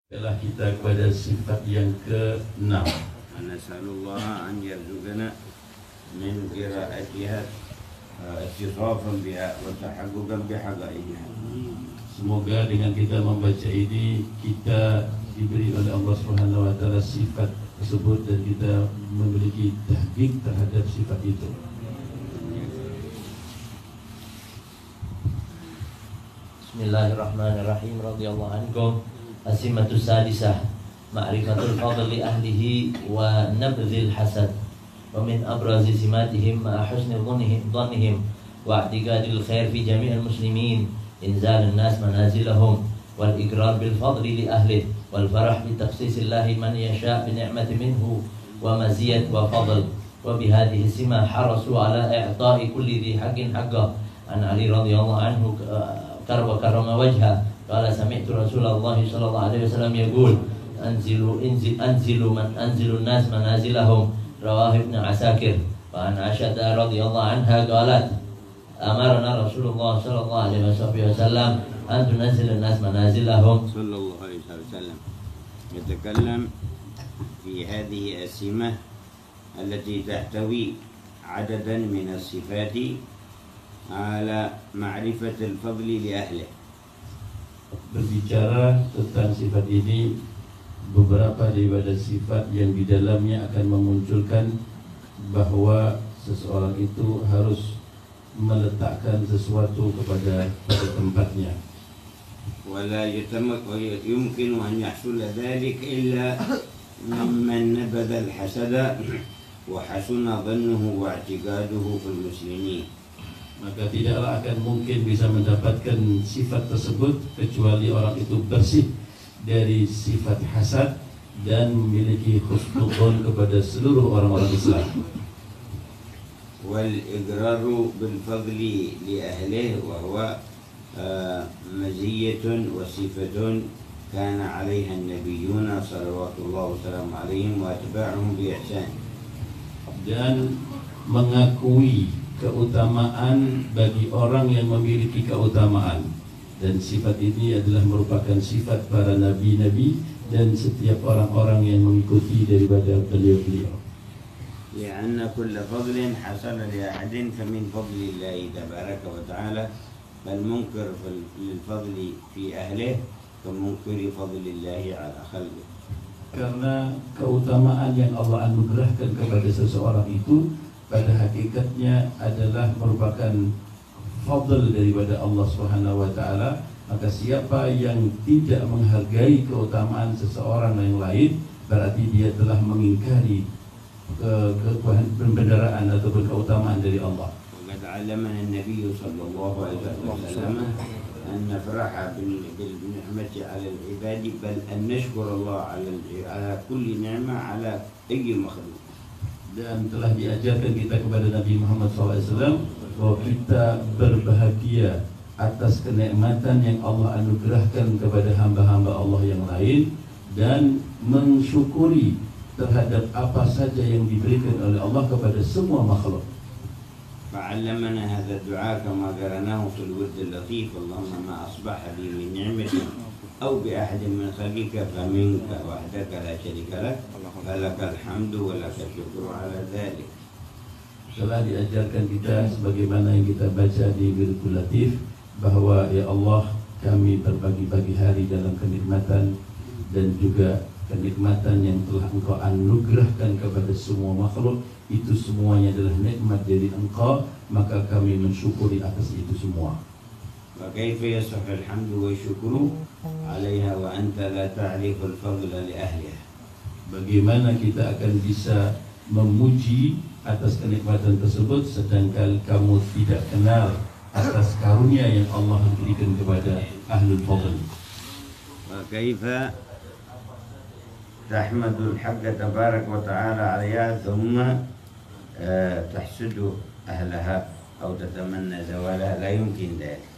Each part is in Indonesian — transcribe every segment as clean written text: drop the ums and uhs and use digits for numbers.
Telah kita kepada sifat yang ke-6. Nasallallahu an yarzuqana min qira'atiha ittisafan biha wa tahaqquqan bihaqaiha. Semoga dengan kita membaca ini kita diberi oleh Allah Subhanahu wa taala sifat tersebut dan kita memiliki tahqiq terhadap sifat itu. Bismillahirrahmanirrahim. Radhiyallahu ankum. Asimatus sadisah ma'rifatul fadl li ahlihi wa nabdhil hasad wa min abrazi simatihim ma husni dhannihim wa i'tiqadil khair fi jami'il muslimin inzalun nas manazilahum wal ikrar bil fadli li ahlihi wal farah bi takhsisillahi man yasha' bi ni'mati minhu wa maziyat wa fadl wa bi hadhihi sima harasu ala i'ta'i kulli dhi haqqin haqqah. An Ali radhiyallahu anhu karrama wajha qala sami'tu Rasulullah sallallahu alaihi wasallam yaqul anzilun nas manazilahum. Rawahu Ibnu Asakir. Wa an Aisyah radhiyallahu anha qalat amarna Rasulullah sallallahu alaihi wasallam an tunzilun nas manazilahum. Sallallahu alaihi wasallam يتكلم في هذه السمة التي تحتوي عددا من الصفات على معرفة الفضل لأهله. Berbicara tentang sifat ini, beberapa daripada sifat yang di dalamnya akan memunculkan bahwa seseorang itu harus meletakkan sesuatu pada tempatnya. ولا يمكن أن يحصل ذلك إلا ممن نبذ الحسد وحسن ظنه واعتقاده في المسلمين. Maka tidaklah akan mungkin bisa mendapatkan sifat tersebut kecuali orang itu bersih dari sifat hasad dan memiliki husnuzon kepada seluruh orang-orang Islam. والإقرار بالفضل لأهله وهو مزية وصفة كان عليها النبيون صلوات الله وسلامه عليهم وأتباعهم بإحسان. Dan mengakui keutamaan bagi orang yang memiliki keutamaan, dan sifat ini adalah merupakan sifat para nabi-nabi dan setiap orang-orang yang mengikuti daripada beliau-beliau. لأن كل فضل حصل لأحد فمن فضل الله تبارك وتعالى فالمنكر للفضل في أهله كمنكر فضل الله على خلقه. Karena keutamaan yang Allah anugerahkan kepada seseorang itu pada hakikatnya adalah merupakan fadl daripada Allah Subhanahu wa taala, maka siapa yang tidak menghargai keutamaan seseorang yang lain berarti dia telah mengingkari kebenaran ataupun keutamaan dari Allah. وقد علمنا النبي صلى الله عليه وسلم أن نفرح بالنعمة على العباد بل أن نشكر الله على كل نعمة على أي مخلوق. Dan telah diajarkan kita kepada Nabi Muhammad SAW bahwa kita berbahagia atas kenikmatan yang Allah anugerahkan kepada hamba-hamba Allah yang lain dan mensyukuri terhadap apa saja yang diberikan oleh Allah kepada semua makhluk. فعلمنا هذا الدعاء كما قرأناه في الورد اللطيف اللهم ما أصبح لي من نعمة أو بأحد من خلقك فمنك وحدك لا شريك لك فلك الحمد ولك الشكر على ذلك. Telah diajarkan kita sebagaimana yang kita baca di Wirdul Latif bahwa ya Allah, kami berbagi-bagi hari dalam kenikmatan dan juga kenikmatan yang telah Engkau anugerahkan kepada semua makhluk, itu semuanya adalah nikmat dari Engkau, maka kami mensyukuri atas itu semua. وكيف يصح الحمد والشكر عليها وأنت لا تعرف الفضل لأهلها. Bagaimana kita akan bisa memuji atas kenikmatan tersebut sedangkan kamu tidak kenal atas karunia yang Allah berikan kepada ahlul fadl. وكيف تحمد الحق تبارك وتعالى عليها ثم تحسد أهلها أو تتمنى زوالها، لا يمكن ذلك.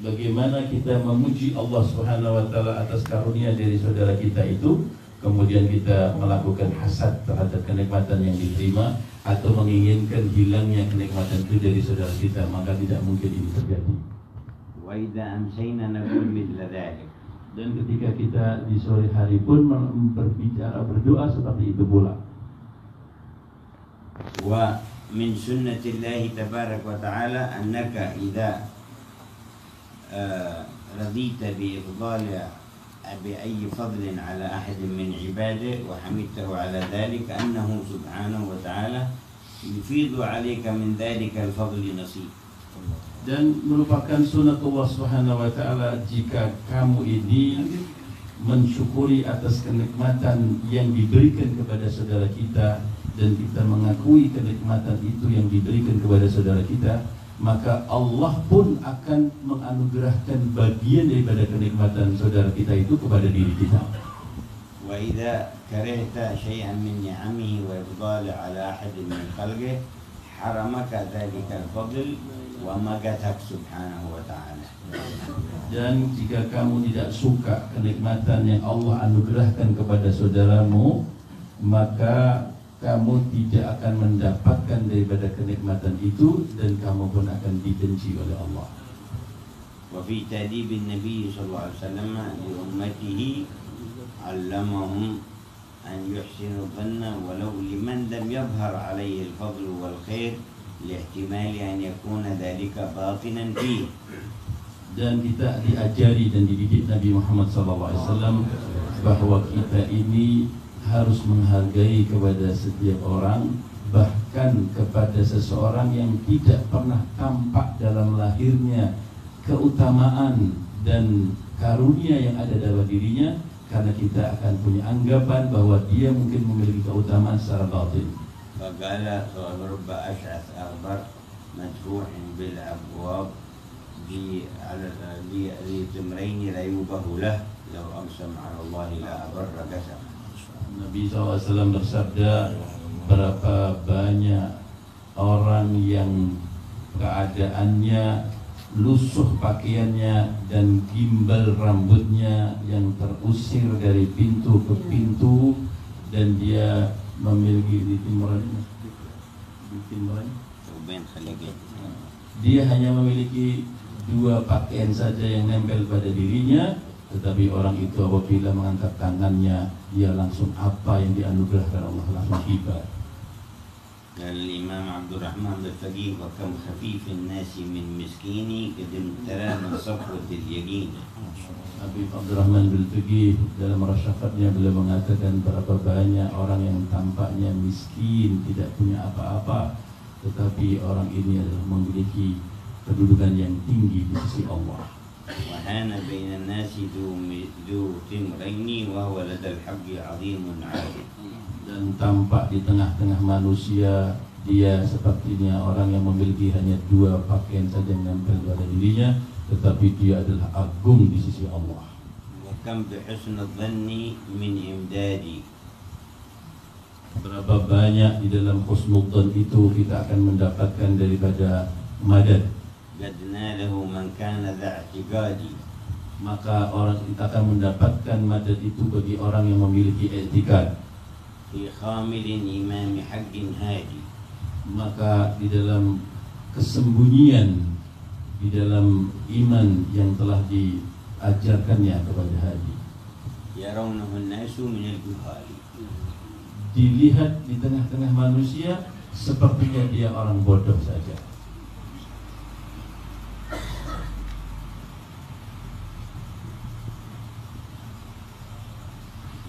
Bagaimana kita memuji Allah Subhanahu wa taala atas karunia dari saudara kita itu, kemudian kita melakukan hasad terhadap kenikmatan yang diterima atau menginginkan hilangnya kenikmatan itu dari saudara kita, maka tidak mungkin ini terjadi. وإذا أمسينا نقول مثل ذلك. Dan ketika kita di sore hari pun berdoa seperti itu pula. ومن سنة الله تبارك وتعالى أنك إذا رضيت بإفضال بأي فضل على أحد من عباده وحمدته على ذلك أنه سبحانه وتعالى يفيض عليك من ذلك الفضل نصيب. Dan merupakan sunatullah subhanahu wa ta'ala jika kamu ini mensyukuri atas kenikmatan yang diberikan kepada saudara kita dan kita mengakui kenikmatan itu yang diberikan kepada saudara kita, maka Allah pun akan menganugerahkan bagian daripada kenikmatan saudara kita itu kepada diri kita. Wa idza karihta syai'an min ni'amihi wa ifdali ala ahad min khalqihi haramaka dzalika al-fadl wa magatak subhanahu wa ta'ala. Dan jika kamu tidak suka kenikmatan yang Allah anugerahkan kepada saudaramu, maka kamu tidak akan mendapatkan daripada kenikmatan itu dan kamu pun akan dibenci oleh Allah. Wa fi tadibin Nabi sallallahu alaihi wasallam li ummatihi 'allamahum an yuhsinu dhanna walau liman lam yadhhar 'alayhi al-fadl wal khair lihtimali an yakuna dhalika batinan fihi. Dan kita diajari dan dididik Nabi Muhammad SAW bahwa kita ini harus menghargai kepada setiap orang, bahkan kepada seseorang yang tidak pernah tampak dalam lahirnya keutamaan dan karunia yang ada dalam dirinya, karena kita akan punya anggapan bahwa dia mungkin memiliki keutamaan secara batin. Faqala rubba ash'ath aghbar madfu'in bil abwab bi timraini la yubahu lah law aqsam 'ala Allah la abarra qasam. Nabi SAW bersabda, berapa banyak orang yang keadaannya lusuh pakaiannya dan gimbal rambutnya yang terusir dari pintu ke pintu, dan dia memiliki di timuran, dia hanya memiliki 2 pakaian saja yang nempel pada dirinya, tetapi orang itu apabila mengangkat tangannya, dia langsung apa yang dianugerahkan Allah langsung hibah. Al-Imam Abdul Rahman al-Faqih wa kam khafifin nasi min miskini kadim tara min safwatil yaqin. Habib Abdul Rahman al-Faqih dalam rasyafatnya beliau mengatakan berapa banyak orang yang tampaknya miskin, tidak punya apa-apa, tetapi orang ini adalah memiliki kedudukan yang tinggi di sisi Allah. وهان بين الناس ذو تمرين وهو لدى الحق عظيم عالم. Dan tampak di tengah-tengah manusia dia sepertinya orang yang memiliki hanya 2 pakaian saja yang nempel pada dirinya, tetapi dia adalah agung di sisi Allah. وكم بحسن الظن من إمدادي. Berapa banyak di dalam husnudzan itu kita akan mendapatkan daripada madad. قد ناله من كان ذا اعتقادي. Maka orang kita akan mendapatkan madad itu bagi orang yang memiliki i'tikad. في خامل إمام حق هادي. Maka di dalam kesembunyian, di dalam iman yang telah diajarkannya kepada hadi, يرونه الناس من الجهال. dilihat di tengah-tengah manusia sepertinya dia orang bodoh saja.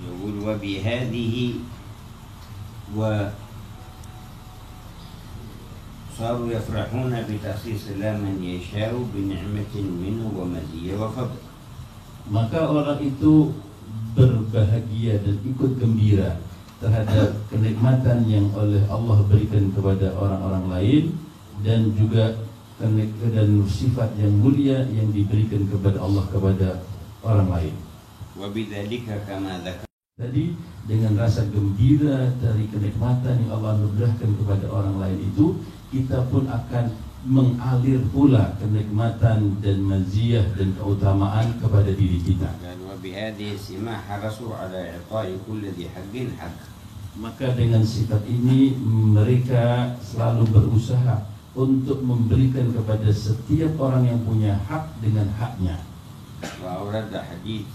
يقول وبهذه وصاروا يفرحون بتخصيص الله من يشاء بنعمة منه ومزية وفضل. Maka orang itu berbahagia dan ikut gembira terhadap kenikmatan yang oleh Allah berikan kepada orang-orang lain, dan juga dan sifat yang mulia yang diberikan kepada Allah kepada orang lain. وبذلك كما ذكر. Tadi dengan rasa gembira dari kenikmatan yang Allah anugerahkan kepada orang lain itu, kita pun akan mengalir pula kenikmatan dan maziyah dan keutamaan kepada diri kita. وبهذه السماح حرصوا على إعطاء كل ذي حق حق. Maka dengan sifat ini mereka selalu berusaha untuk memberikan kepada setiap orang yang punya hak dengan haknya. وأورد حديث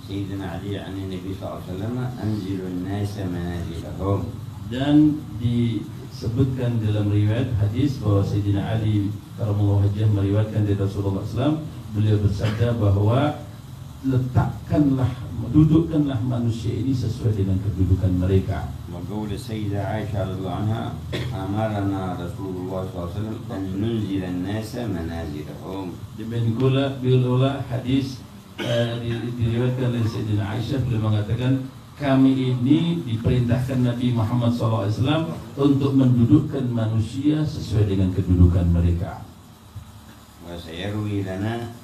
سيدنا علي عن النبي صلى الله عليه وسلم أنزل الناس منازلهم. Dan disebutkan dalam riwayat hadis bahwa Sayyidina Ali karamallahu wajhah meriwayatkan dari Rasulullah SAW, beliau bersabda bahwa dudukkanlah manusia ini sesuai dengan kedudukan mereka. وقول السيدة عائشة رضي الله عنها أمرنا رسول الله صلى الله عليه وسلم أن ننزل الناس منازلهم. Demikian pula hadis diriwayatkan oleh Sayyidina Aisyah, beliau mengatakan kami ini diperintahkan Nabi Muhammad SAW untuk mendudukkan manusia sesuai dengan kedudukan mereka. وسيروي لنا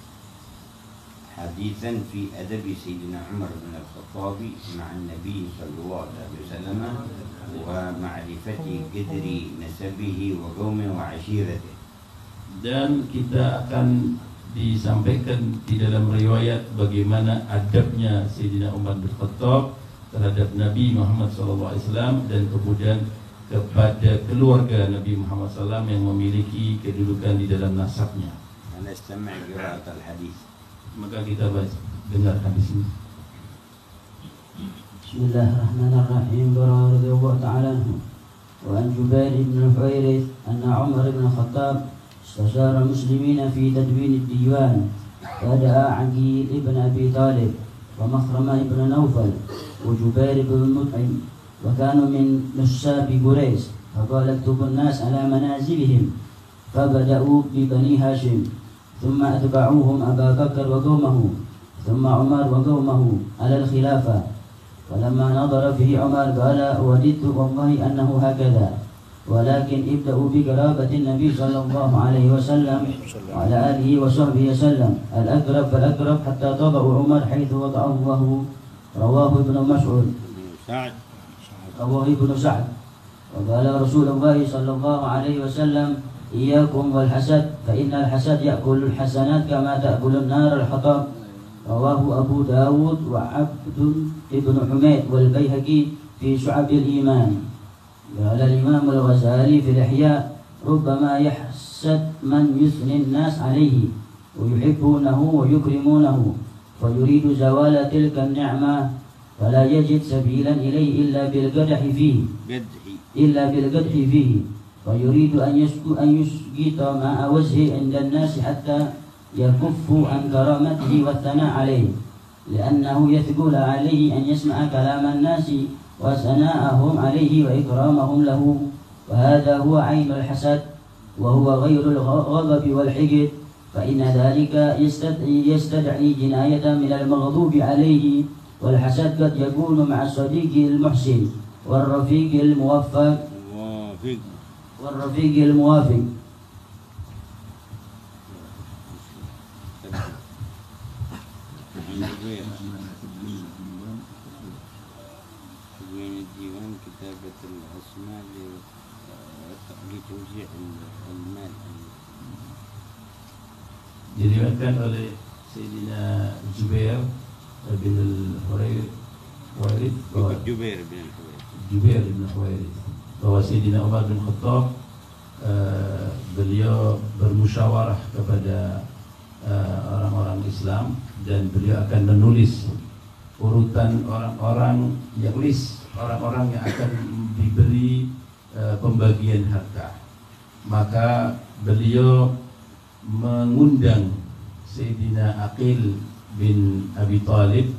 حديثا في أدب سيدنا عمر بن الخطاب مع النبي صلى الله عليه وسلم ومعرفة قدر نسبه وقومه وعشيرته. Dan kita akan disampaikan di dalam riwayat bagaimana adabnya Sayyidina Umar bin Khattab terhadap Nabi Muhammad SAW dan kemudian kepada keluarga Nabi Muhammad SAW yang memiliki kedudukan di dalam nasabnya. نستمع قراءة الحديث. Maka kita dengar hadis ini. Bismillahirrahmanirrahim. Radhiyallahu ta'ala anhu. Wa an Jubair ibn Huwairith anna Umar ibn Khattab istashara al-muslimina fi tadwin ad-diwan. Fada'a Aqil ibn Abi Talib wa Makhrama ibn Nawfal wa Jubair ibn Mut'im wa kanu min nussabi Quraish. Faqala aktubu an-nas ala manazilihim. Fabada'u bi Bani Hashim. ثم أتبعوهم أبا بكر وقومه ثم عمر وقومه على الخلافة. فلما نظر فيه عمر قال وددت والله أنه هكذا ولكن ابدأوا بقرابة النبي صلى الله عليه وسلم وعلى آله وصحبه وسلم الأقرب فالأقرب حتى تضعوا عمر حيث وضعه رواه ابن مسعود رواه ابن سعد. وقال رسول الله صلى الله عليه وسلم إياكم والحسد فإن الحسد يأكل الحسنات كما تأكل النار الحطب. رواه أبو داود وعبد ابن حميد والبيهقي في شعب الإيمان. قال الإمام الغزالي في الإحياء ربما يحسد من يثني الناس عليه ويحبونه ويكرمونه فيريد زوال تلك النعمة فلا يجد سبيلا إليه إلا بالقدح فيه ويريد أن يسقط ماء وجهه عند الناس حتى يكف عن كرامته والثناء عليه لأنه يثقل عليه أن يسمع كلام الناس وثناءهم عليه وإكرامهم له. وهذا هو عين الحسد وهو غير الغضب والحقد فإن ذلك يستدعي جناية من المغضوب عليه. والحسد قد يكون مع الصديق المحسن والرفيق الموافق. تدوين الديوان كتابة الأسماء لتوزيع المال. Diriwayatkan oleh Sayyidina Jubair bin Al-Huwairith Jubair bin Huwairith bahwa Sayyidina Umar bin Khattab beliau bermusyawarah kepada orang-orang Islam dan beliau akan menulis urutan orang-orang yang akan diberi pembagian harta. Maka beliau mengundang Sayyidina Aqil bin Abi Talib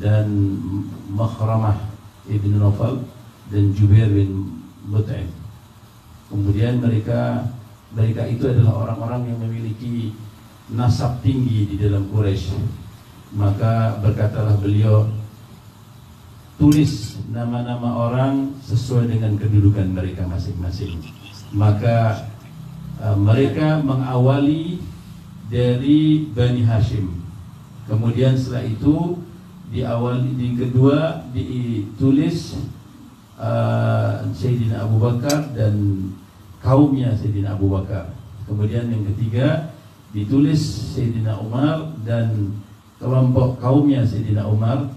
dan Makhramah ibn Nawfal dan Jubair bin Mut'im. Kemudian mereka itu adalah orang-orang yang memiliki nasab tinggi di dalam Quraisy. Maka berkatalah beliau, tulis nama-nama orang sesuai dengan kedudukan mereka masing-masing. Maka mereka mengawali dari Bani Hashim. Kemudian setelah itu kedua ditulis Sayyidina Abu Bakar dan kaumnya Sayyidina Abu Bakar. Kemudian yang ketiga ditulis Sayyidina Umar dan kelompok kaumnya Sayyidina Umar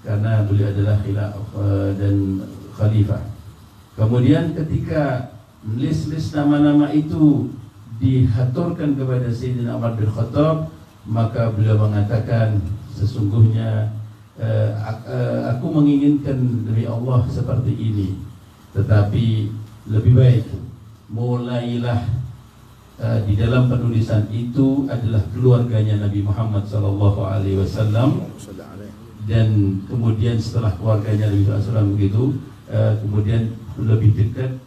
karena beliau adalah dan khalifah. Kemudian ketika list nama-nama itu dihaturkan kepada Sayyidina Umar bin Khattab, maka beliau mengatakan sesungguhnya aku menginginkan demi Allah seperti ini, tetapi lebih baik mulailah di dalam penulisan itu adalah keluarganya Nabi Muhammad SAW, dan kemudian setelah keluarganya Nabi SAW begitu, kemudian lebih dekat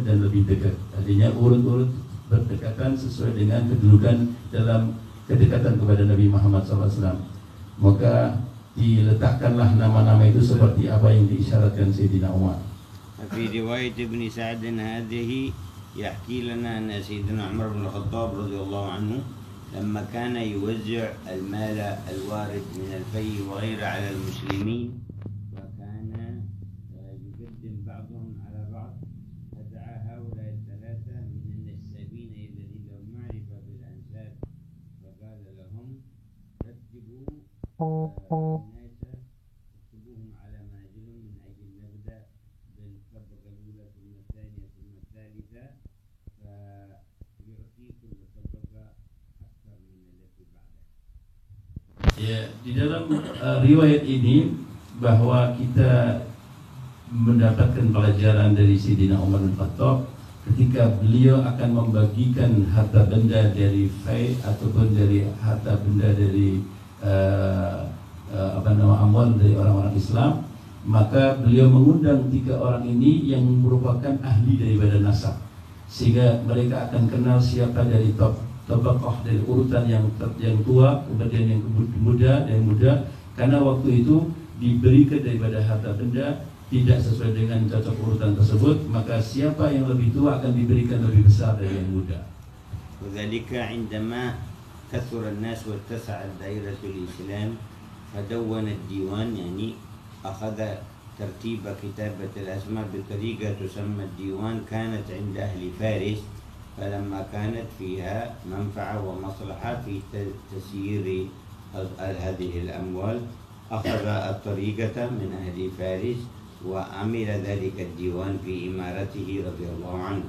dan lebih dekat. Artinya urut-urut berdekatan sesuai dengan kedudukan dalam kedekatan kepada Nabi Muhammad SAW. Maka diletakkanlah nama-nama itu seperti apa yang diisyaratkan Sayyidina Umar. في رواية ابن سعد هذه يحكي لنا أن سيدنا عمر بن الخطاب رضي الله عنه لما كان يوزع المال الوارد من الفي وغيره على المسلمين وكان يقدم بعضهم على بعض، فدعا هؤلاء الثلاثة من النسابين الذين لهم معرفة بالأنساب فقال لهم رتبوا الناس اكتبوهم على منازلهم من أجل نبدأ بالطبقة الأولى ثم الثانية ثم الثالثة، فيعطي كل طبقة أكثر من التي بعدها. Ya, di dalam riwayat ini bahwa kita mendapatkan pelajaran dari Sayyidina Umar bin Khattab ketika beliau akan membagikan harta benda dari fai ataupun dari harta benda dari amwal dari orang-orang Islam, maka beliau mengundang 3 orang ini yang merupakan ahli daripada nasab, sehingga mereka akan kenal siapa dari tabaqah, dari urutan yang tua, kemudian yang muda, karena waktu itu diberikan daripada harta benda tidak sesuai dengan cocok urutan tersebut, maka siapa yang lebih tua akan diberikan lebih besar dari yang muda. وذلك عندما كثر الناس واتسعت دائرة الإسلام فدون الديوان، يعني أخذ ترتيب كتابة الأسماء بطريقة تسمى الديوان، كانت عند أهل فارس، فلما كانت فيها منفعة ومصلحة في تسيير هذه الأموال أخذ الطريقة من أهل فارس وعمل ذلك الديوان في إمارته رضي الله عنه.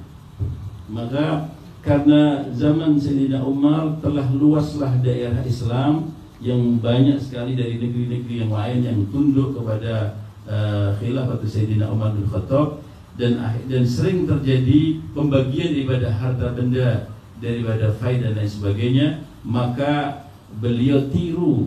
Maka karena zaman Sayyidina Umar telah luaslah daerah Islam yang banyak sekali dari negeri-negeri yang lain yang tunduk kepada khilafah Sayyidina Umar bin Khattab, dan sering terjadi pembagian daripada harta benda daripada fai dan lain sebagainya, maka beliau tiru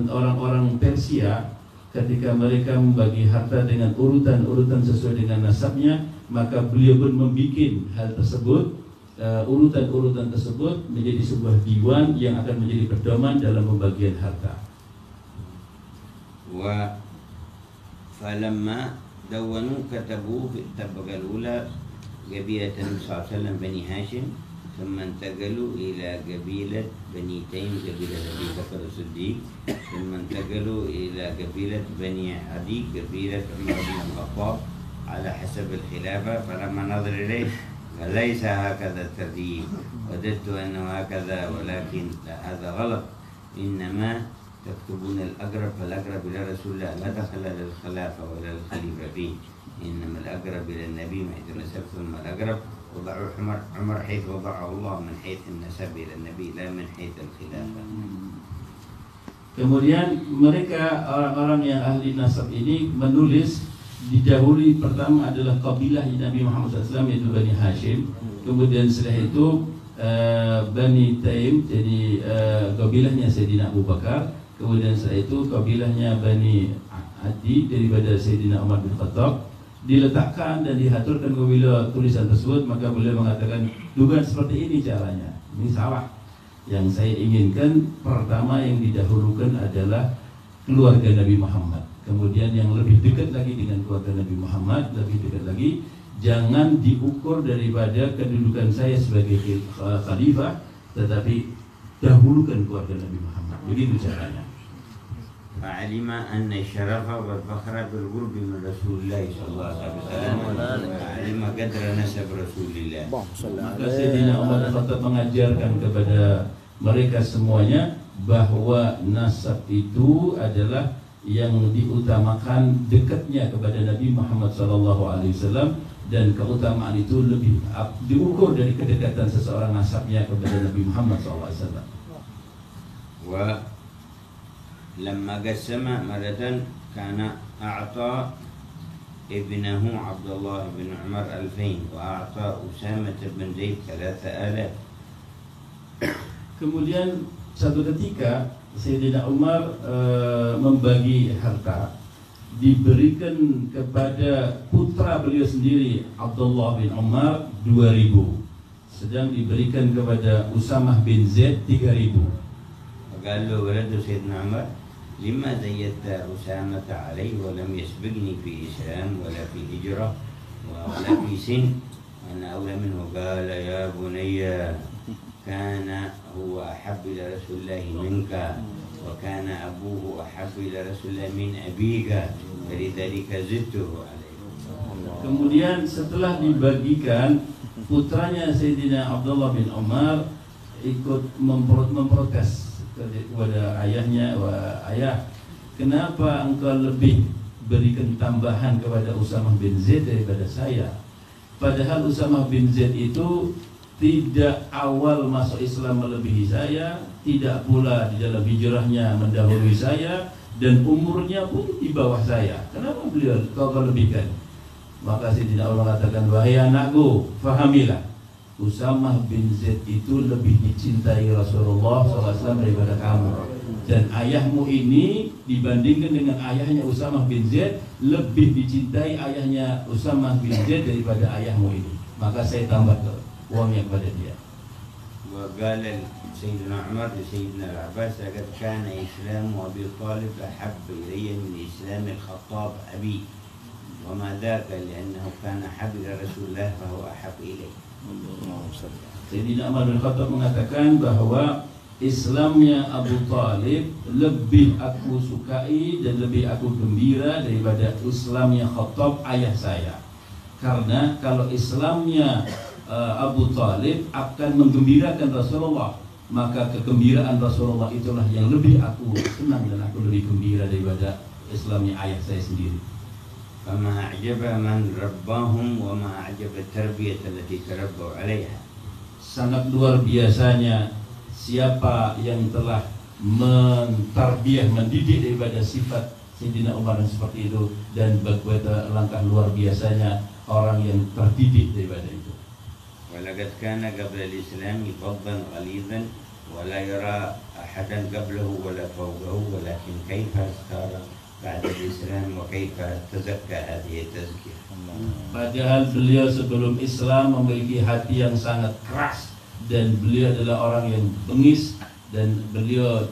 orang-orang Persia ketika mereka membagi harta dengan urutan-urutan sesuai dengan nasabnya, maka beliau pun membuat hal tersebut, urutan-urutan tersebut menjadi sebuah diwan yang akan menjadi pedoman dalam pembagian harta. فلما دونوا كتبوا في الطبقة الأولى قبيلة النبي صلى الله عليه وسلم بني هاشم، ثم انتقلوا إلى قبيلة بني تيم قبيلة أبي بكر الصديق، ثم انتقلوا إلى قبيلة بني عدي قبيلة عمر بن الخطاب على حسب الخلافة. فلما نظر إليه قال ليس هكذا الترتيب، وددت أنه هكذا، ولكن هذا غلط، إنما تكتبون الأقرب فالأقرب إلى رسول الله لا دخل للخلافة ولا الخليفة فيه، إنما الأقرب إلى النبي من حيث النسب، ثم الأقرب وضعوا عمر حيث وضعه الله من حيث النسب إلى النبي لا من حيث الخلافة. Kemudian mereka orang-orang yang ahli nasab ini menulis, didahului pertama adalah kabilah Nabi Muhammad SAW yaitu Bani Hashim, kemudian setelah itu Bani Taim, jadi kabilahnya Sayyidina Abu Bakar, kemudian setelah itu kabilahnya Bani Adi daripada Sayyidina Umar bin Khattab, diletakkan dan diaturkan kabilah tulisan tersebut. Maka beliau mengatakan, dugaan seperti ini caranya, ini salah. Yang saya inginkan pertama yang didahulukan adalah keluarga Nabi Muhammad, kemudian yang lebih dekat lagi dengan keluarga Nabi Muhammad, lebih dekat lagi, jangan diukur daripada kedudukan saya sebagai khalifah, tetapi dahulukan keluarga Nabi Muhammad. Begitu caranya. فعلم أن الشرف والفخر بالقرب من رسول الله صلى الله عليه وسلم، وعلم قدر نسب رسول الله. Maka Sayyidina Umar bin Khattab mengajarkan kepada mereka semuanya bahwa nasab itu adalah yang diutamakan dekatnya kepada Nabi Muhammad SAW, dan keutamaan itu lebih diukur dari kedekatan seseorang nasabnya kepada Nabi Muhammad SAW. لما قسم مرة كان أعطى ابنه عبد الله بن عمر 2000 وأعطى أسامة بن زيد 3000. Kemudian satu ketika Sayyidina Umar membagi harta, diberikan kepada putra beliau sendiri Abdullah bin Umar 2000, sedang diberikan kepada Usamah bin Zaid 3000. فقال له ولد سيدنا عمر لما زيدت أسامة علي ولم يسبقني في إسلام ولا في هجرة ولا في سن أنا أولى منه. قال يا بني كان هو أحب إلى رسول الله منك وكان أبوه أحب إلى رسول الله من أبيك فلذلك زدته عليه. Kemudian setelah dibagikan, putranya Sayyidina Abdullah bin Umar ikut memprotes kepada ayahnya, wah ayah, kenapa engkau lebih berikan tambahan kepada Usamah bin Zaid daripada saya? Padahal Usamah bin Zaid itu tidak awal masuk Islam melebihi saya, tidak pula di dalam hijrahnya mendahului saya, dan umurnya pun di bawah saya. Kenapa beliau kau lebihkan? Maka Sayyidina Umar katakan, wahai anakku, fahamilah, Usamah bin Zaid itu lebih dicintai Rasulullah SAW daripada kamu. Dan ayahmu ini dibandingkan dengan ayahnya Usamah bin Zaid, lebih dicintai ayahnya Usamah bin Zaid daripada ayahmu ini. Maka saya tambah uangnya kepada dia. وقال سيدنا عمر لسيدنا العباس لقد كان إسلام أبي طالب أحب إلي من إسلام الخطاب أبي وما ذاك لأنه كان أحب إلى رسول الله فهو أحب إليه. Sayyidina Umar bin Khattab mengatakan bahwa Islamnya Abu Talib lebih aku sukai dan lebih aku gembira daripada Islamnya Khattab ayah saya. Karena kalau Islamnya Abu Talib akan menggembirakan Rasulullah, maka kegembiraan Rasulullah itulah yang lebih aku senang dan aku lebih gembira daripada Islamnya ayah saya sendiri. فما أعجب من رباهم وما أعجب التربية التي تربوا عليها. Sangat luar biasanya siapa yang telah mentarbiyah, mendidik daripada sifat Sayyidina Umar yang seperti itu, dan bagaimana langkah luar biasanya orang yang terdidik daripada itu. ولقد كان قبل الإسلام فظا غليظا ولا يرى أحدا قبله ولا فوقه ولكن كيف اختار بعد الإسلام وكيف تزكى هذه التزكية. Padahal beliau sebelum Islam memiliki hati yang sangat keras, dan beliau adalah orang yang bengis, dan beliau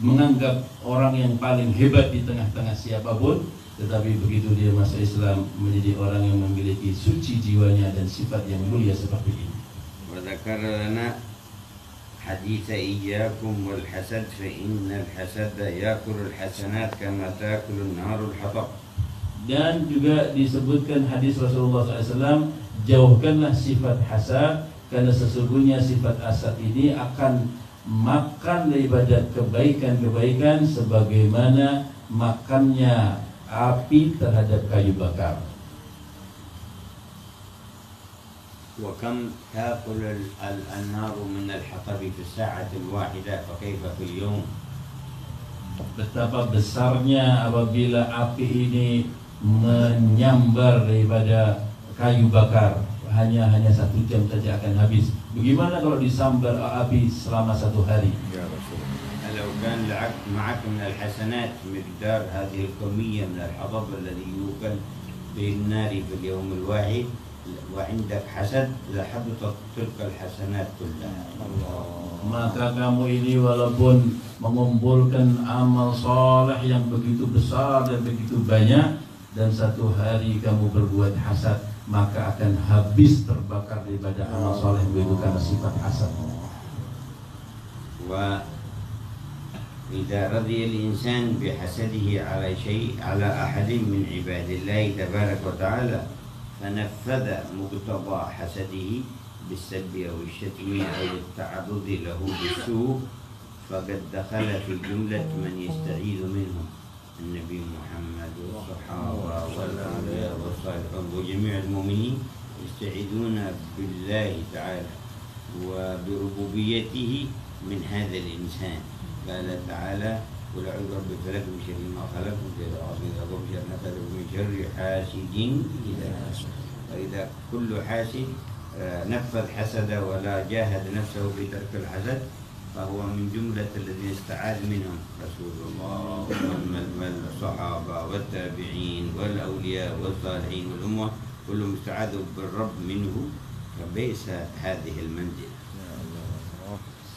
menganggap orang yang paling hebat di tengah-tengah siapapun. Tetapi begitu dia masuk Islam, menjadi orang yang memiliki suci jiwanya dan sifat yang mulia seperti ini. وذكر لنا حديث إياكم والحسد فإن الحسد يأكل الحسنات كما تأكل النار الحطب. Dan juga disebutkan hadis Rasulullah SAW, jauhkanlah sifat hasad, karena sesungguhnya sifat hasad ini akan makan daripada kebaikan-kebaikan sebagaimana makannya api terhadap kayu bakar. وكم تأكل النار من الحطب في الساعة الواحدة فكيف في اليوم. Betapa besarnya apabila api ini menyambar daripada kayu bakar, hanya 1 jam saja akan habis. Bagaimana kalau disambar api selama 1 hari? لو كان معك من الحسنات مقدار هذه الكمية من الحطب الذي يوكل بالنار في اليوم الواحد وعندك حسد لحبطت تلك الحسنات كلها. Maka kamu ini walaupun mengumpulkan amal soleh yang begitu besar dan begitu banyak, dan 1 hari kamu berbuat hasad, maka akan habis terbakar daripada amal soleh begitu karena sifat hasad. وإذا رضي الإنسان بحسده على أحد من عباد الله تبارك وتعالى فنفذ مقتضى حسده بالسب أو الشتم أو التعرض له بالسوء فقد دخل في جملة من يستعيذ منهم النبي محمد والصحابة والأولياء والصالحين وجميع المؤمنين يستعيذون بالله تعالى وبربوبيته من هذا الإنسان. قال تعالى قل أعوذ برب الفلق من شر ما خلق من شر غاسق إذا وقب من شر النفاثات من شر حاسد إذا حسد. فإذا كل حاسد نفذ حسده ولا جاهد نفسه في ترك الحسد فهو من جملة الذين استعاذ منهم رسول الله والصحابة والتابعين والأولياء والصالحين والأمة كلهم استعاذوا بالرب منه. فبئس هذه المنزلة.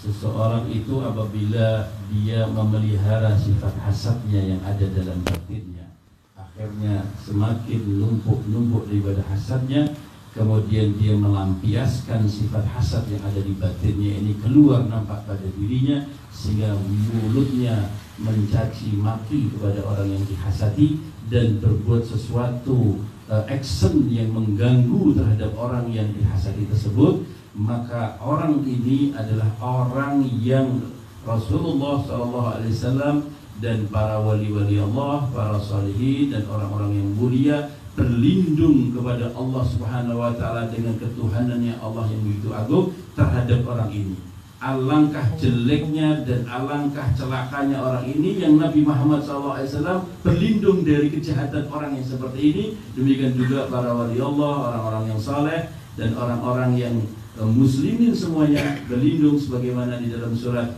Seseorang itu apabila dia memelihara sifat hasadnya yang ada dalam batinnya, akhirnya semakin numpuk daripada hasadnya, kemudian dia melampiaskan sifat hasad yang ada di batinnya ini keluar nampak pada dirinya, sehingga mulutnya mencaci maki kepada orang yang dihasadi dan berbuat sesuatu action yang mengganggu terhadap orang yang dihasadi tersebut. Maka orang ini adalah orang yang Rasulullah SAW dan para wali-wali Allah, para salihin dan orang-orang yang mulia berlindung kepada Allah Subhanahu wa taala dengan ketuhanannya Allah yang begitu agung terhadap orang ini. Alangkah jeleknya dan alangkah celakanya orang ini yang Nabi Muhammad SAW berlindung dari kejahatan orang yang seperti ini. Demikian juga para wali Allah, orang-orang yang saleh dan orang-orang yang muslimin semuanya berlindung sebagaimana di dalam surat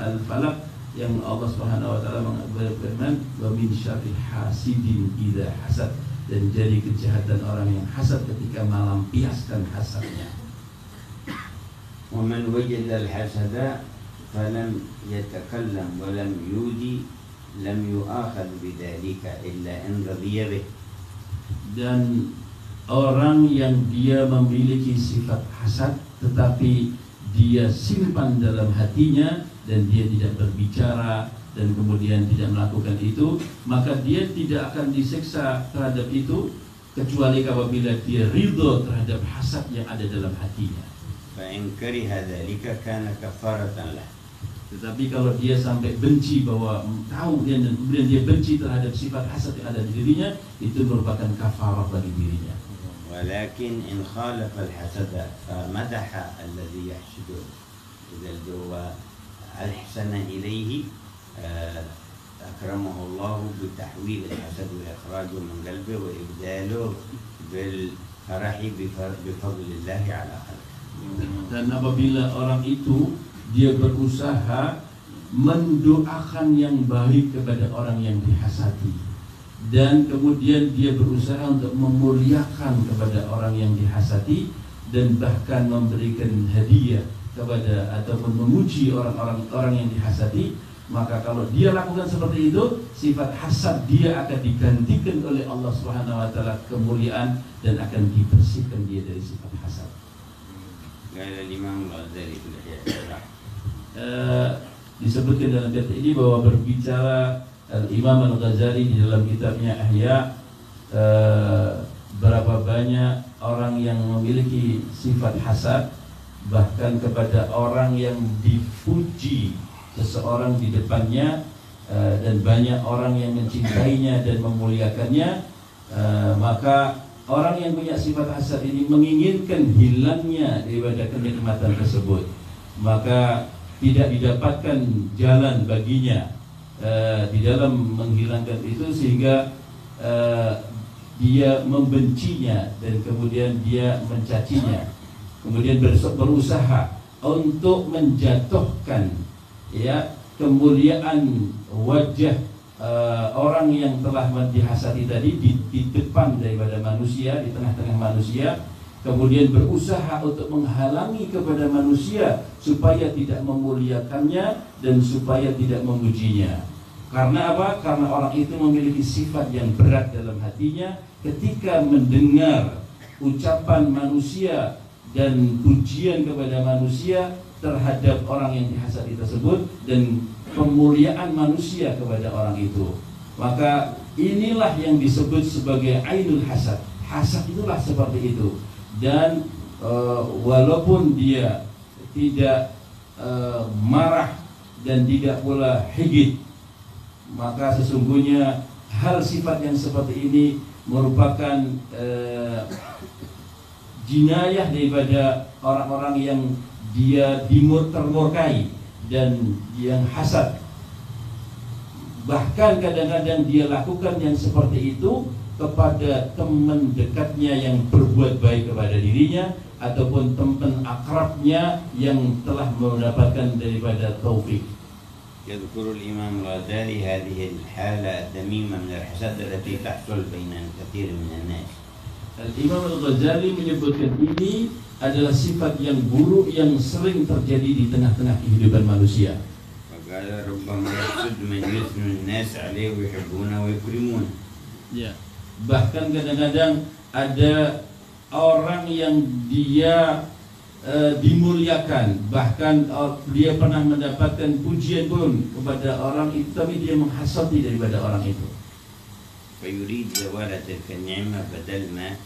Al-Falaq yang Allah Subhanahu wa taala berfirman, "Wa min syarri hasidin idza hasad." Dan jadi kejahatan orang yang hasad ketika melampiaskan hasadnya. ومن وجد الحسد فلم يتكلم ولم يودي لم يؤاخذ بذلك إلا إن رضي به. Dan orang yang dia memiliki sifat hasad tetapi dia simpan dalam hatinya dan dia tidak berbicara dan kemudian tidak melakukan itu, maka dia tidak akan disiksa terhadap itu kecuali apabila dia ridho terhadap hasad yang ada dalam hatinya. فإن كره ذلك كان كفارة له. Tetapi kalau dia sampai benci bahwa tahu dia dan kemudian dia benci terhadap sifat hasad yang ada di dirinya, itu merupakan kafarah bagi dirinya. ولكن إن خالف الحسد فمدح الذي يحسده إذا هو أحسن إليه أكرمه الله بتحويل الحسد وإخراجه من قلبه وإبداله بالفرح بفضل الله على خلقه. Dan apabila orang itu dia berusaha mendoakan yang baik kepada orang yang dihasadi dan kemudian dia berusaha untuk memuliakan kepada orang yang dihasadi dan bahkan memberikan hadiah kepada ataupun memuji orang yang dihasadi, maka kalau dia lakukan seperti itu, sifat hasad dia akan digantikan oleh Allah Subhanahu wa taala kemuliaan dan akan dibersihkan dia dari sifat hasad. Disebutkan dalam kitab ini bahwa berbicara Imam Al-Ghazali di dalam kitabnya Ihya, berapa banyak orang yang memiliki sifat hasad, bahkan kepada orang yang dipuji seseorang di depannya dan banyak orang yang mencintainya dan memuliakannya, maka orang yang punya sifat hasad ini menginginkan hilangnya daripada kenikmatan tersebut, maka tidak didapatkan jalan baginya di dalam menghilangkan itu, sehingga dia membencinya dan kemudian dia mencacinya, kemudian berusaha untuk menjatuhkan kemuliaan wajah orang yang telah dihasadi tadi di depan daripada manusia, di tengah-tengah manusia, kemudian berusaha untuk menghalangi kepada manusia supaya tidak memuliakannya dan supaya tidak memujinya. Karena apa? Karena orang itu memiliki sifat yang berat dalam hatinya ketika mendengar ucapan manusia dan pujian kepada manusia terhadap orang yang dihasadi tersebut dan pemuliaan manusia kepada orang itu. Maka inilah yang disebut sebagai ainul hasad. Hasad itulah seperti itu. Dan walaupun dia tidak marah dan tidak pula higid, maka sesungguhnya hal sifat yang seperti ini merupakan jinayah daripada orang-orang yang dia termurkai dan yang hasad. Bahkan kadang-kadang dia lakukan yang seperti itu kepada teman dekatnya yang berbuat baik kepada dirinya, ataupun teman akrabnya yang telah mendapatkan daripada taufik. يذكر الإمام الغزالي هذه الحالة الذميمة من الحسد التي تحصل بين كثير من الناس. Imam Al-Ghazali menyebutkan ini adalah sifat yang buruk yang sering terjadi di tengah-tengah kehidupan manusia. فقال ربما يحسد من يثني الناس عليه ويحبونه ويكرمونه. Ya. Bahkan kadang-kadang ada orang yang dia dimuliakan, bahkan dia pernah mendapatkan pujian pun kepada orang itu, tapi dia menghasati daripada orang itu. فيريد زوال تلك النعمة بدل ما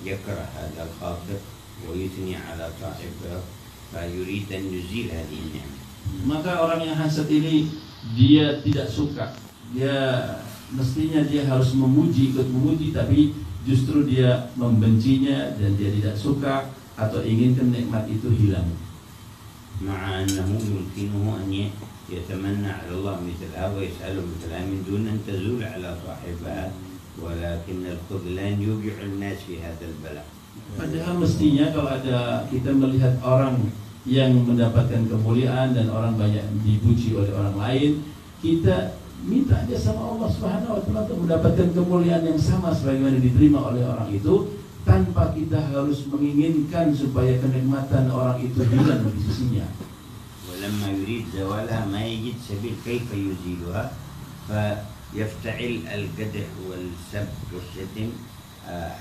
يكره هذا الخاطر ويثني على صاحبه فيريد أن يزيل هذه النعمة. Maka orang yang hasad ini dia tidak suka, dia mestinya dia harus memuji, ikut memuji, tapi justru dia membencinya dan dia tidak suka atau inginkan nikmat itu hilang. مع أنه يمكنه أن يتمنى على الله مثلها ويسأله مثلها من دون أن تزول على صاحبها ولكن الخذلان يوقع الناس في هذا البلاء. Padahal mestinya kalau ada kita melihat orang yang mendapatkan kemuliaan dan orang banyak dipuji oleh orang lain, kita minta aja sama Allah Subhanahu wa taala untuk mendapatkan kemuliaan yang sama sebagaimana diterima oleh orang itu, tanpa kita harus menginginkan supaya kenikmatan orang itu hilang di sisinya. ولما يريد زوالها ما يجد سبيل كيف يزيلها فيفتعل القدح والسب والشتم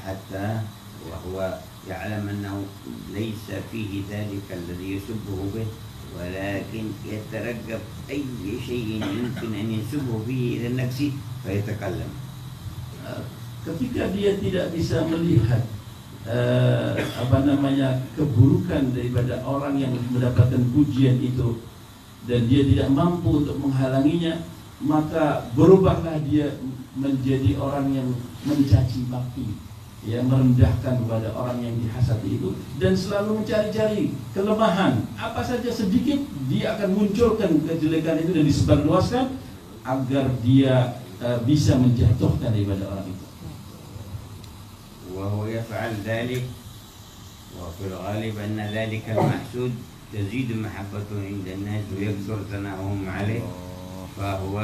حتى وهو يعلم أنه ليس فيه ذلك الذي يسبه به ولكن يترقب أي شيء يمكن أن ينسبه فيه إلى النفس فيتكلم. Ketika dia tidak bisa melihat keburukan daripada orang yang mendapatkan pujian itu dan dia tidak mampu untuk menghalanginya, maka berubahlah dia menjadi orang yang mencaci maki, ya, merendahkan kepada orang yang dihasati itu, dan selalu mencari-cari kelemahan apa saja sedikit, dia akan munculkan kejelekan itu dan disebarluaskan agar dia bisa menjatuhkan daripada orang itu. وهو يفعل ذلك وفي الغالب أن ذلك المحسود تزيد محبته عند الناس ويكثر ثناؤهم عليه فهو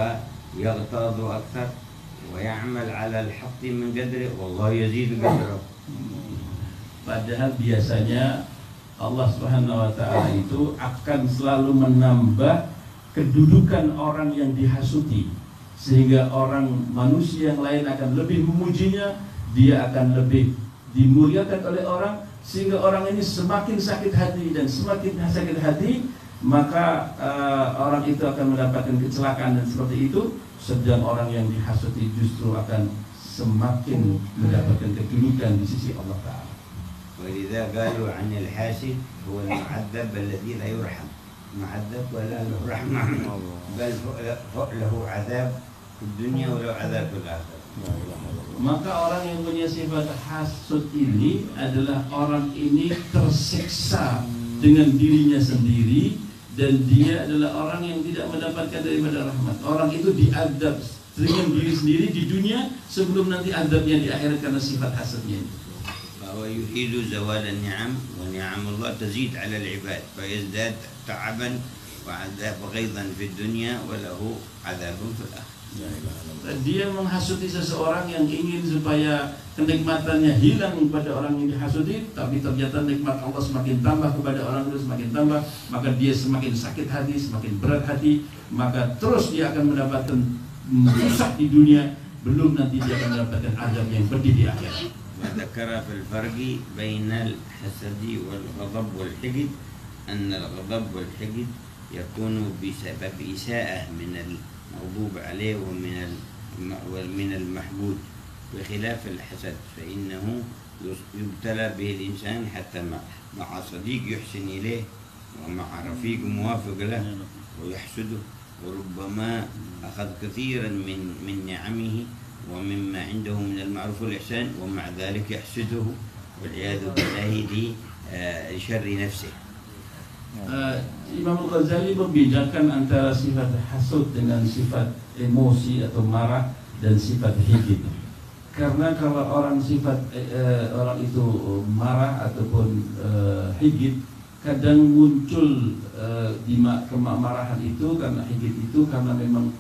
يغتاظ أكثر ويعمل على الحق من قدره والله يزيد قدره. Padahal biasanya Allah Subhanahu wa taala itu akan selalu menambah kedudukan orang yang dihasuti, sehingga orang manusia yang lain akan lebih memujinya, dia akan lebih dimuliakan oleh orang, sehingga orang ini semakin sakit hati, dan semakin sakit hati maka orang itu akan mendapatkan kecelakaan dan seperti itu, sedang orang yang dihasuti justru akan semakin mendapatkan kedudukan di sisi Allah Ta'ala. ولذا قالوا عن الحاسد هو المعذب الذي لا يرحم، معذب ولا له رحمة بل له عذاب في الدنيا وله عذاب في الآخرة. Maka orang yang punya sifat hasud ini adalah orang ini tersiksa dengan dirinya sendiri, dan dia adalah orang yang tidak mendapatkan daripada rahmat. Orang itu diadab dengan diri sendiri di dunia sebelum nanti adabnya di akhirat karena sifat hasadnya itu. فهو يريد زوال النعم ونعم الله تزيد على العباد فيزداد تعبا وعذاب غيظا في الدنيا وله عذاب في الآخرة. Dia menghasuti seseorang yang ingin supaya kenikmatannya hilang pada orang yang dihasuti, tapi ternyata nikmat Allah semakin tambah kepada orang itu, semakin tambah, maka dia semakin sakit hati, semakin berat hati, maka terus dia akan mendapatkan rusak di dunia, belum nanti dia akan mendapatkan azab yang pedih di akhirat. وذكر في الفرق بين الحسد والغضب والحقد أن الغضب والحقد يكون بسبب إساءة من المغضوب عليه ومن المحمود، بخلاف الحسد فإنه يبتلى به الإنسان حتى مع صديق يحسن إليه ومع رفيق موافق له ويحسده، وربما أخذ كثيرا من نعمه ومما عنده من المعروف والإحسان ومع ذلك يحسده والعياذ بالله لشر نفسه. Imam Al-Ghazali membedakan antara sifat hasud dengan sifat emosi atau marah dan sifat hikid. Karena kalau orang orang itu marah ataupun hikid, kadang muncul kemarahan itu karena hikid itu karena memang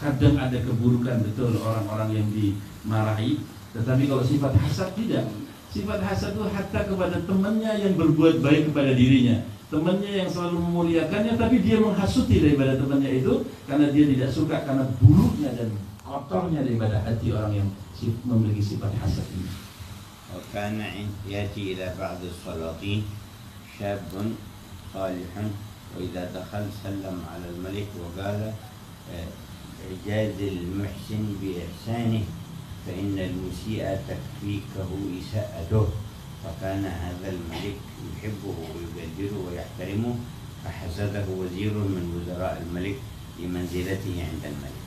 kadang ada keburukan betul orang-orang yang dimarahi. Tetapi kalau sifat hasad tidak. Sifat hasad itu hatta kepada temannya yang berbuat baik kepada dirinya, temannya yang selalu memuliakannya, tapi dia menghasuti daripada temannya itu karena dia tidak suka, karena buruknya dan kotornya daripada hati orang yang memiliki sifat hasad ini. وكان يأتي إلى بعض السلاطين شاب صالح وإذا دخل سلم على الملك وقال إعجاز المحسن بإحسانه فإن المسيء تكفيكه إساءته. فكان هذا الملك يحبه ويقدره ويحترمه فحسده وزير من وزراء الملك لمنزلته عند الملك.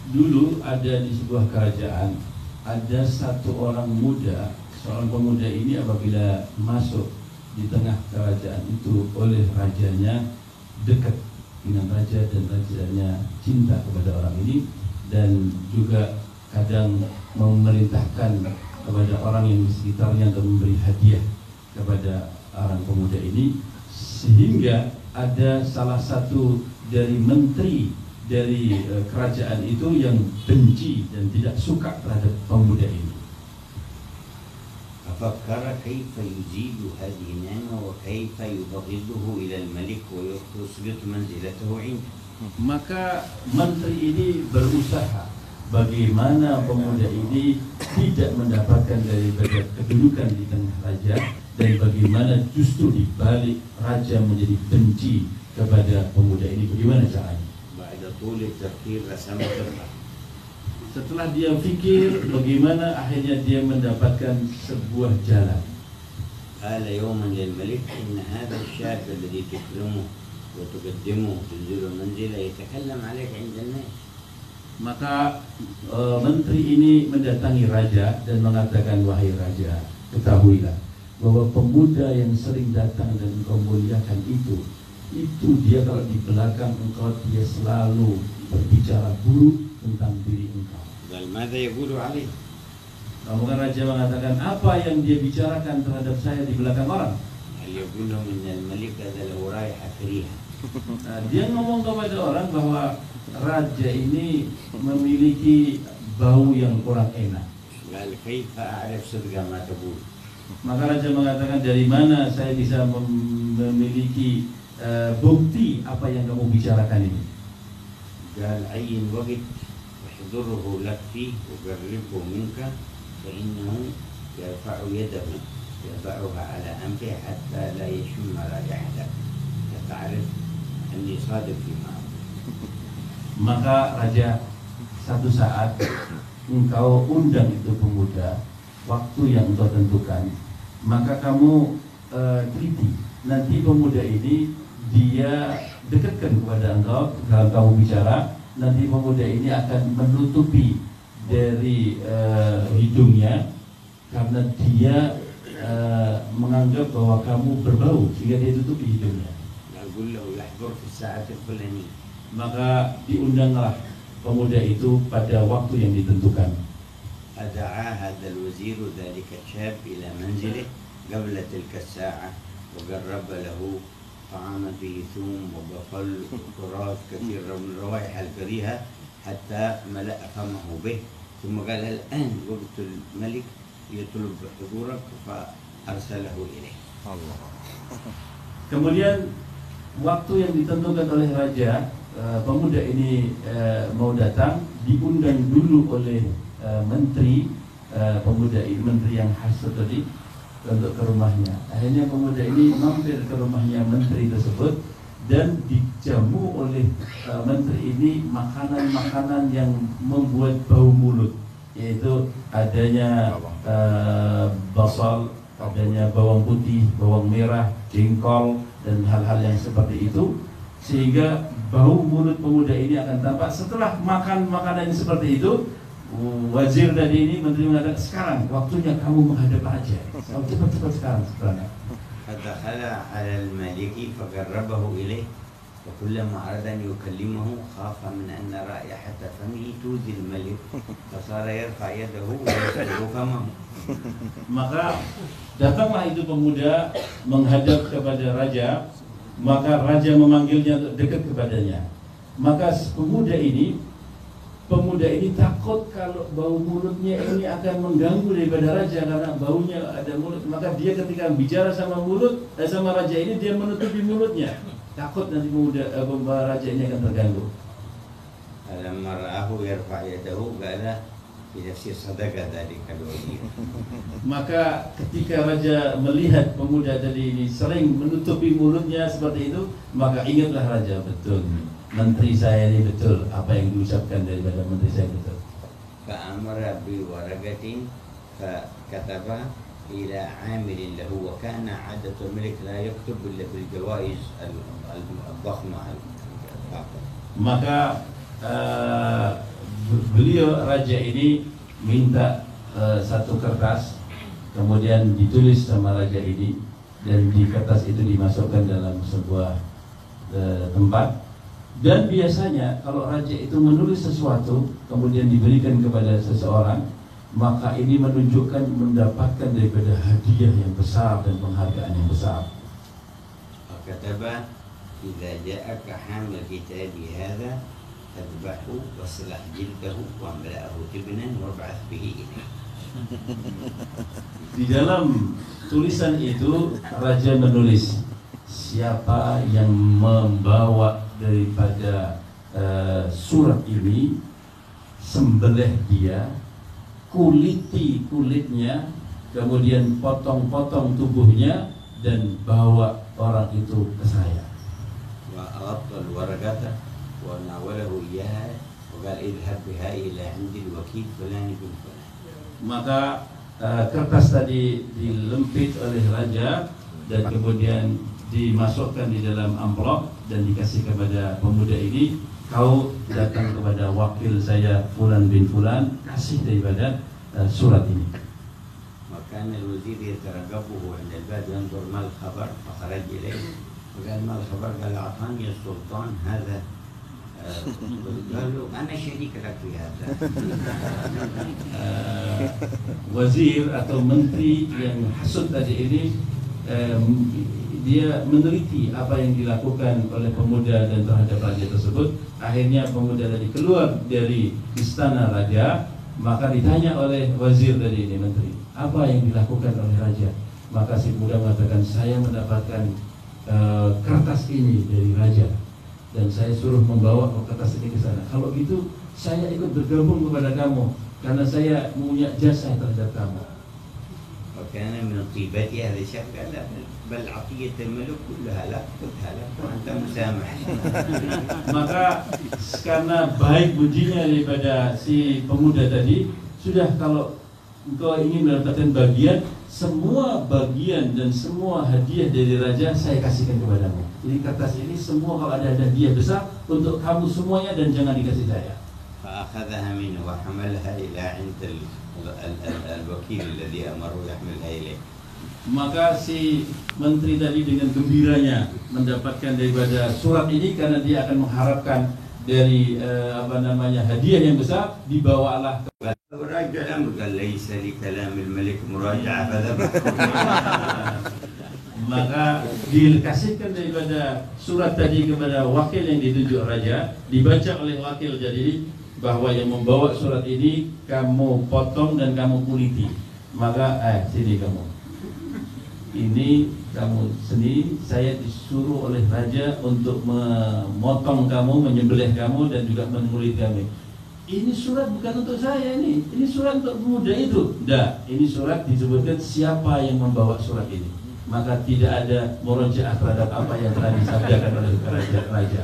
Dulu ada di sebuah kerajaan, ada satu orang muda, seorang pemuda ini apabila masuk di tengah kerajaan itu oleh rajanya dekat dengan raja dan rajanya cinta kepada orang ini, dan juga kadang memerintahkan kepada orang yang di sekitarnya untuk memberi hadiah kepada orang pemuda ini, sehingga ada salah satu dari menteri dari kerajaan itu yang benci dan tidak suka terhadap pemuda ini. ففكر كيف يزيد هذه النعمة وكيف يبغضه إلى الملك ويثبت منزلته عنده. Maka menteri ini berusaha bagaimana pemuda ini tidak mendapatkan daripada kedudukan di tengah raja, dan bagaimana justru dibalik raja menjadi benci kepada pemuda ini. Bagaimana caranya? بعد طول التفكير رسم خطة. Setelah dia pikir, bagaimana akhirnya dia mendapatkan sebuah jalan. قال يوما للملك إن هذا الشاب الذي تكرمه وتقدمه تنزله منزله يتكلم عليك عند الناس. Maka menteri ini mendatangi raja dan mengatakan, wahai raja, ketahuilah bahwa pemuda yang sering datang dan engkau muliakan itu dia kalau di belakang engkau dia selalu berbicara buruk tentang diri engkau. قال ماذا يقول عليه؟ Maka raja mengatakan, apa yang dia bicarakan terhadap saya di belakang orang? هل يقول لهم إن الملك هذا له رائحة كريهة؟ Dia ngomong kepada orang bahwa raja ini memiliki bau yang kurang enak. قال كيف أعرف صدق ما تقول؟ Maka raja mengatakan, dari mana saya bisa memiliki bukti apa yang kamu bicarakan ini? قال عين وقت احضره لك فيه وقربه منك فإنه يرفع يده يضعها على أنفه حتى لا يشم رائحتك فتعرف أني صادق فيما أقول. Maka raja, satu saat engkau undang itu pemuda, waktu yang engkau tentukan, maka kamu teliti. Nanti pemuda ini dia dekatkan kepada engkau dalam kamu bicara. Nanti pemuda ini akan menutupi dari hidungnya karena dia menganggap bahwa kamu berbau, sehingga dia tutupi hidungnya. أقول له يحضر في الساعة الفلانية. Maka diundanglah pemuda itu pada waktu yang ditentukan. فدعا هذا الوزير ذلك الشاب إلى منزله قبل تلك الساعة وقرب له طعاما فيه ثوم وبصل وتراث كثير من الروائح الكريهة حتى ملأ فمه به، ثم قال الآن وقت الملك يطلب حضورك فأرسله إليه. Kemudian waktu yang ditentukan oleh raja, pemuda ini mau datang, diundang dulu oleh menteri pemuda ini, menteri yang hasad tadi, untuk ke rumahnya. Akhirnya pemuda ini mampir ke rumahnya menteri tersebut dan dijamu oleh menteri ini makanan-makanan yang membuat bau mulut, yaitu adanya basal, adanya bawang putih, bawang merah, jengkol, dan hal-hal yang seperti itu, sehingga bau mulut pemuda ini akan tampak. Setelah makan makanan yang seperti itu, wazir tadi ini, menteri mengatakan, sekarang waktunya kamu menghadap raja. Kamu cepat-cepat sekarang. فدخل على الملك فقربه إليه وكلما أراد أن يكلمه خاف من أن رائحة فمه تؤذي الملك فصار يرفع يده ويسلق فمه. Maka datanglah itu pemuda menghadap kepada raja, maka raja memanggilnya untuk dekat kepadanya. Maka pemuda ini takut kalau bau mulutnya ini akan mengganggu daripada raja karena baunya ada mulut. Maka dia ketika bicara sama raja ini dia menutupi mulutnya. Takut nanti raja ini akan terganggu. فلما رآه يرفع يده قال بنفس صدقة ذلك الوزير. Maka ketika raja melihat pemuda tadi ini sering menutupi mulutnya seperti itu, maka ingatlah raja, betul, menteri saya ini betul, apa yang diucapkan daripada menteri saya betul. فأمر بورقة فكتب إلى عامل له وكان عادة الملك لا يكتب إلا بالجوائز الضخمة. Maka beliau raja ini minta satu kertas, kemudian ditulis sama raja ini, dan di kertas itu dimasukkan dalam sebuah tempat. Dan biasanya kalau raja itu menulis sesuatu kemudian diberikan kepada seseorang, maka ini menunjukkan mendapatkan daripada hadiah yang besar dan penghargaan yang besar. فكتب إذا جاءك حامل كتابي هذا فاذبحه واصلح جلده واملأه تبنا وابعث به إليه. Di dalam tulisan itu raja menulis, siapa yang membawa daripada surat ini, sembelih dia, kuliti kulitnya, kemudian potong-potong tubuhnya dan bawa orang itu ke saya. وأغطى الورقة وناوله إياها وقال اذهب بها إلى عند الوكيل فلان بن فلان. Maka kertas tadi dilempit oleh raja dan kemudian dimasukkan di dalam amplop dan dikasih kepada pemuda ini, kau datang kepada wakil saya Fulan bin Fulan, kasih daripada surat ini. وكان الوزير يترقبه عند الباب ينظر ما الخبر فخرج إليه وقال ما الخبر؟ قال أعطاني السلطان هذا. قال له أنا شريك لك في هذا. Wazir atau menteri yang hasud tadi ini dia meneliti apa yang dilakukan oleh pemuda dan terhadap raja tersebut. Akhirnya pemuda tadi keluar dari istana raja, maka ditanya oleh wazir tadi ini, menteri, apa yang dilakukan oleh raja? Maka si pemuda mengatakan, saya mendapatkan kertas ini dari raja dan saya suruh membawa kertas ini ke sana. Kalau gitu saya ikut bergabung kepada kamu karena saya punya jasa terhadap kamu. وكان من طيبته هذا الشاب قال لا بل عطية الملك كلها لك خذها لك وأنت مسامح. Maka karena baik budinya daripada si pemuda tadi, sudah kalau engkau ingin mendapatkan bagian, semua bagian dan semua hadiah dari raja saya kasihkan kepadamu. Jadi kertas ini semua kalau ada hadiah besar untuk kamu semuanya dan jangan dikasih saya. فأخذها منه وحملها إلى عند الوكيل الذي أمره يحملها إليه. Maka si menteri tadi dengan gembiranya mendapatkan daripada surat ini karena dia akan mengharapkan dari hadiah yang besar, dibawalah. راجع الأمر قال ليس لكلام الملك مراجعة فذبح. Maka dikasihkan daripada surat tadi kepada wakil yang ditunjuk raja, dibaca oleh wakil jadi bahwa yang membawa surat ini kamu potong dan kamu kuliti. Maka sini kamu, ini kamu sendiri, saya disuruh oleh raja untuk memotong kamu, menyembelih kamu dan juga mengulit kamu. Ini surat bukan untuk saya, ini surat untuk pemuda itu. Tidak, ini surat disebutkan siapa yang membawa surat ini. Maka tidak ada murojaah terhadap apa yang telah disabdakan oleh raja.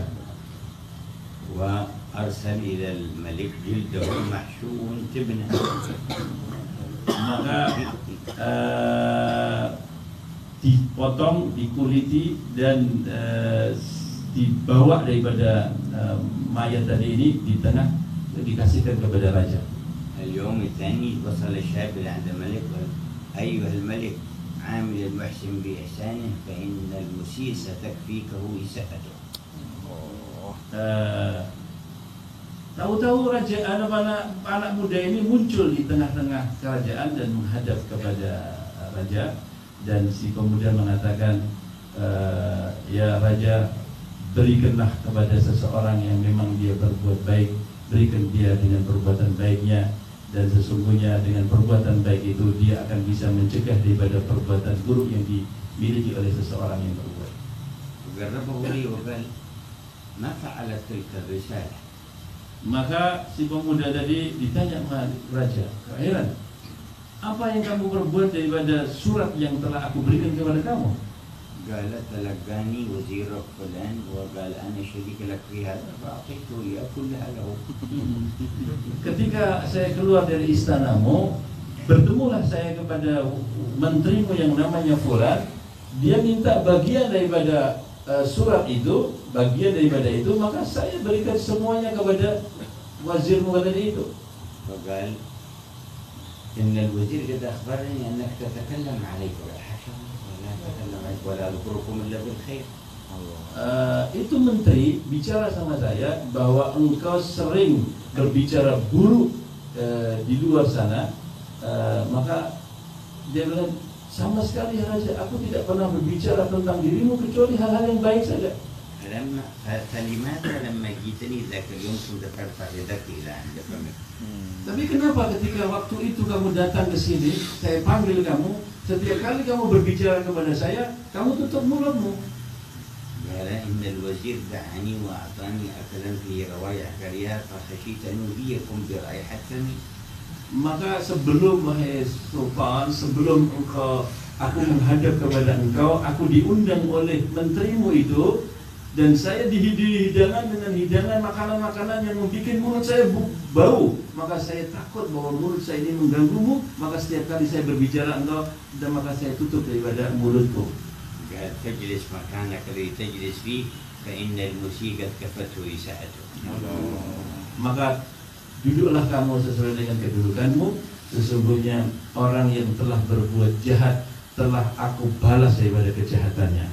Wa arsal ila al-malik jildahu mahshun tibna. Maka dipotong, dikuliti dan dibawa daripada mayat tadi ini di tengah dikasihkan kepada raja. اليوم الثاني وصل الشاب إلى عند الملك قال أيها الملك عامل المحسن بإحسانه فإن المسيء ستكفيكه إساءته. Tahu-tahu anak muda ini muncul di tengah-tengah kerajaan dan menghadap kepada raja, dan si pemuda mengatakan, ya raja, berikanlah kepada seseorang yang memang dia berbuat baik, berikan dia dengan perbuatan baiknya, dan sesungguhnya dengan perbuatan baik itu dia akan bisa mencegah daripada perbuatan buruk yang dimiliki oleh seseorang yang berbuat. جربه لي وقال ما فعلت تلك الرسالة. Maka si pemuda tadi ditanya raja, heran, apa yang kamu perbuat daripada surat yang telah aku berikan kepada kamu? قال تلقاني وزير فلان وقال أنا شريك لك في هذا فأعطيته إياه كلها له. Ketika saya keluar dari istanamu, bertemulah saya kepada menterimu yang namanya Fulan. Dia minta bagian daripada surat itu, bagian daripada itu, maka saya berikan semuanya kepada wazirmu tadi itu. فقال إن الوزير قد أخبرني أنك تتكلم عليك والحشم ولا تتكلم عليك ولا أذكركم إلا بالخير. Itu menteri bicara sama saya bahwa engkau sering berbicara buruk di luar sana, maka dia bilang, sama sekali ya raja, aku tidak pernah berbicara tentang dirimu kecuali hal-hal yang baik saja. فلماذا لما جئتني ذاك اليوم كنت ترفع يدك إلى عند فمك؟ Tapi kenapa ketika waktu itu kamu datang ke sini, saya panggil kamu, setiap kali kamu berbicara kepada saya, kamu tutup mulutmu? قال إن الوزير دعاني وأعطاني أكلا في روايح كريهة فخشيت أن أذيكم برائحة فمي. Maka sebelum wahai Sultan, sebelum aku menghadap kepada engkau, aku diundang oleh menterimu itu, dan saya hidangan dengan hidangan makanan-makanan yang membuat mulut saya bau. Maka saya takut bahwa mulut saya ini mengganggumu, maka setiap kali saya berbicara engkau, dan maka saya tutup daripada mulutku. قال تجلس مكانك الذي تجلس فيه فإن المسيء قد كفته إساءته. Maka duduklah kamu sesuai dengan kedudukanmu. Sesungguhnya orang yang telah berbuat jahat telah aku balas daripada kejahatannya.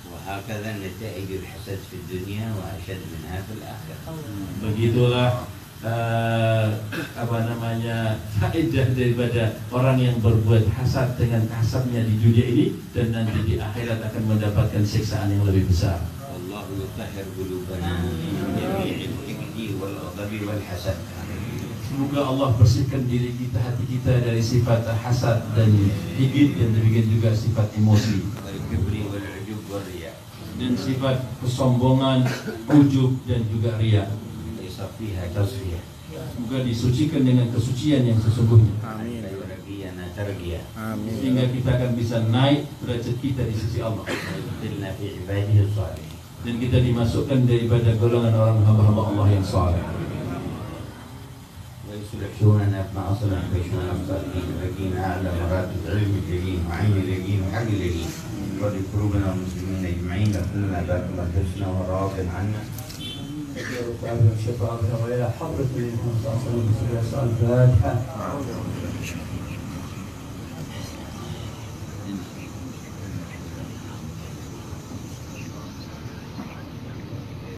وهكذا نتائج الحسد في الدنيا وأشد منها في الآخرة. Begitulah faedah daripada orang yang berbuat hasad dengan hasadnya di dunia ini, dan nanti di akhirat akan mendapatkan siksaan yang lebih besar. والله يطهر قلوبنا من جميع الحقد والغضب والحسد. Semoga Allah bersihkan diri kita, hati kita dari sifat hasad dan hikid, dan demikian juga sifat emosi والكبر والعجب والرياء. dan sifat kesombongan, ujub dan juga riya. يصفيها تصفية. Semoga disucikan dengan kesucian yang sesungguhnya. آمين. يرقينا ترقية. Sehingga kita akan bisa naik derajat kita di sisi Allah. ويدخلنا في عباده الصالحين. Dan kita dimasukkan daripada golongan orang hamba-hamba Allah yang saleh. ويصلح شؤوننا بما أصلح بشؤون الصالحين ويقينا أعلى مراتب علم اليقين وعين اليقين وحق اليقين. وفرج قلوبنا والمسلمين أجمعين لكلنا بارك الله حسنا وراض عنا. شفاء وإلى حضرة النبي صلى الله عليه وسلم. الفاتحة.